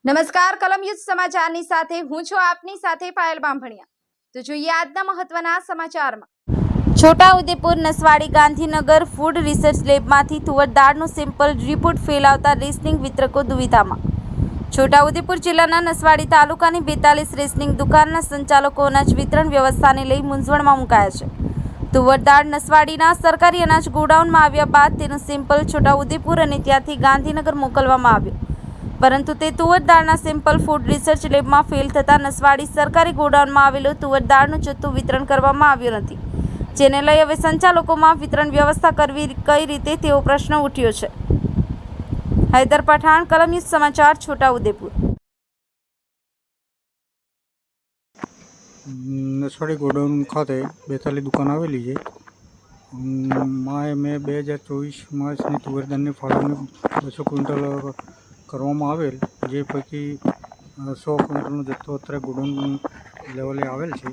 નમસ્કાર, કલમ યુદ્ધ સમાચારની સાથે હું છું આપની સાથે પાયલ બામભણિયા। તો જોઈએ આજના મહત્વના સમાચારમાં। છોટાઉદેપુર નસવાડી ગાંધીનગર ફૂડ રિસર્ચ લેબમાંથી તુવર દાળનું સેમ્પલ રિપોર્ટ ફેલ આવતા રેશનિંગ વિતરકો દુવિધામાં। છોટાઉદેપુર જિલ્લાના નસવાડી તાલુકાની 42 રેશનિંગ દુકાનના સંચાલકો અનાજ વિતરણ વ્યવસ્થાને લઈ મૂંઝવણમાં મુકાયા છે। તુવર દાળ નસવાડીના સરકારી અનાજ ગોડાઉનમાં આવ્યા બાદ તેનું સેમ્પલ છોટાઉદેપુર અને ત્યાંથી ગાંધીનગર મોકલવામાં આવ્યું, પરંતુ તે તુવર દાળના સેમ્પલ ફૂડ રિસર્ચ લેબમાં ફેલ થતાં નસવાડી સરકારી ગોડાઉનમાં આવેલું તુવર દાળનું જથ્થું વિતરણ કરવામાં આવ્યું નથી, જેને લઈ હવે સંચાલકોમાં વિતરણ વ્યવસ્થા કરવી કઈ રીતે તેવો પ્રશ્ન ઉઠ્યો છે। હૈદર પઠાણ, કલમ યુદ્ધ સમાચાર, છોટાઉદેપુર। નસવાડી ગોડાઉન ખાતે 42 દુકાન આવેલી છે। મેં 2024 માર્ચની તુવેર દાળની ફાળવણી 200 ક્વિન્ટલ કરવામાં આવેલ, જે પૈકી 100 ક્વિન્ટલનો જથ્થો અત્યારે ગોડાઉન લેવલે આવેલ છે,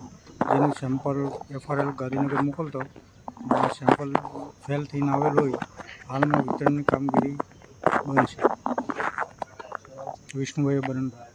જેનું સેમ્પલ FRL ગાંધીનગર મોકલતો સેમ્પલ ફેલ થઈને આવેલ હોય। હાલમાં વિતરણની કામગીરી બંધ છે। વિષ્ણુભાઈ બરંડા।